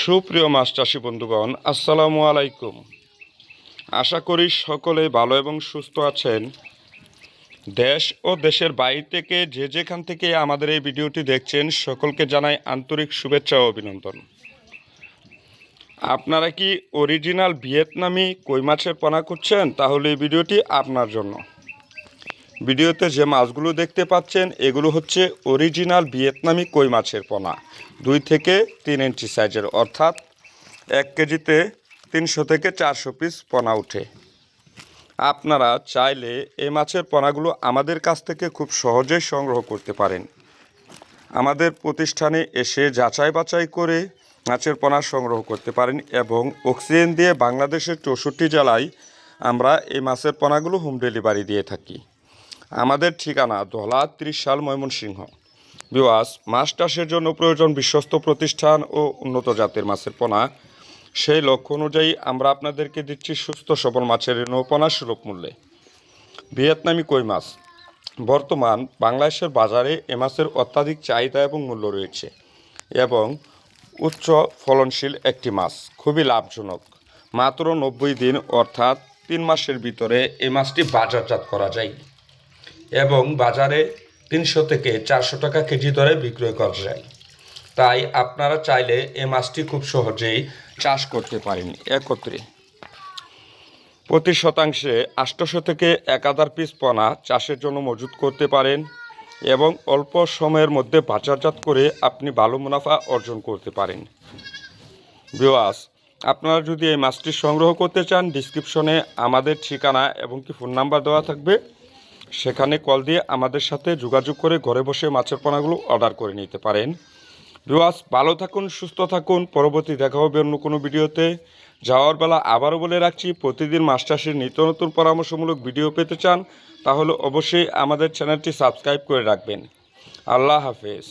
সুপ্রিয় মাছ চাষী বন্ধুগণ, আসসালামু আলাইকুম। আশা করি সকলে ভালো এবং সুস্থ আছেন। দেশ ও দেশের বাইরে থেকে যে যেখান থেকে আমাদের এই ভিডিওটি দেখছেন, সকলকে জানাই আন্তরিক শুভেচ্ছা ও অভিনন্দন। আপনারা কি অরিজিনাল ভিয়েতনামি কই মাছের পোনা খুঁজছেন? তাহলে এই ভিডিওটি আপনার জন্য। ভিডিওতে যে মাছগুলো দেখতে পাচ্ছেন, এগুলো হচ্ছে অরিজিনাল ভিয়েতনামি কই মাছের পোনা, 2 থেকে 3 ইঞ্চি সাইজের, অর্থাৎ 1 কেজিতে 300 থেকে 400 পিস পোনা ওঠে। আপনারা চাইলে এই মাছের পোনাগুলো আমাদের কাছ থেকে খুব সহজেই সংগ্রহ করতে পারেন। আমাদের প্রতিষ্ঠানে এসে যাচাই বাছাই করে মাছের পোনা সংগ্রহ করতে পারেন এবং অক্সিজেন দিয়ে বাংলাদেশের 64 জেলায় আমরা এই মাছের পোনাগুলো হোম ডেলিভারি দিয়ে থাকি। আমাদের ঠিকানা ধলা 30 সাল, ময়মনসিংহ। ভিউয়ার্স, মাছ চাষের জন্য প্রয়োজন বিশ্বস্ত প্রতিষ্ঠান ও উন্নত জাতের মাছের পোনা। সেই লক্ষ্য অনুযায়ী আমরা আপনাদেরকে দিচ্ছি সুস্থ সবল মাছের নৌপোনা সুলভ মূল্যে। ভিয়েতনামি কই মাছ বর্তমান বাংলাদেশের বাজারে এ মাছের অত্যাধিক চাহিদা এবং মূল্য রয়েছে এবং উচ্চ ফলনশীল একটি মাছ, খুবই লাভজনক। মাত্র 90 দিন অর্থাৎ 3 মাসের ভিতরে এই মাছটি বাজারজাত করা যায় এবং বাজারে 300 থেকে 400 টাকা কেজি দরে বিক্রয় করা যায়। তাই আপনারা চাইলে এই মাছটি খুব সহজেই চাষ করতে পারেন। একত্রে প্রতি শতাংশে 800 থেকে 1000 পিস পোনা চাষের জন্য মজুত করতে পারেন এবং অল্প সময়ের মধ্যে বাজারজাত করে আপনি ভালো মুনাফা অর্জন করতে পারেন। ভিউয়ার্স, আপনারা যদি এই মাছটি সংগ্রহ করতে চান, ডিসক্রিপশনে আমাদের ঠিকানা এবং কি ফোন নাম্বার দেওয়া থাকবে, সেখানে কল দিয়ে আমাদের সাথে যোগাযোগ করে ঘরে বসে মাছের পোনাগুলো অর্ডার করে নিতে পারেন। ভিউয়ার্স, ভালো থাকুন, সুস্থ থাকুন। পরবর্তী দেখা হবে অন্য কোনো ভিডিওতে। যাওয়ার বেলা আবারও বলে রাখছি, প্রতিদিন মাছ চাষের নিত্য নতুন পরামর্শমূলক ভিডিও পেতে চান তাহলে অবশ্যই আমাদের চ্যানেলটি সাবস্ক্রাইব করে রাখবেন। আল্লাহ হাফেজ।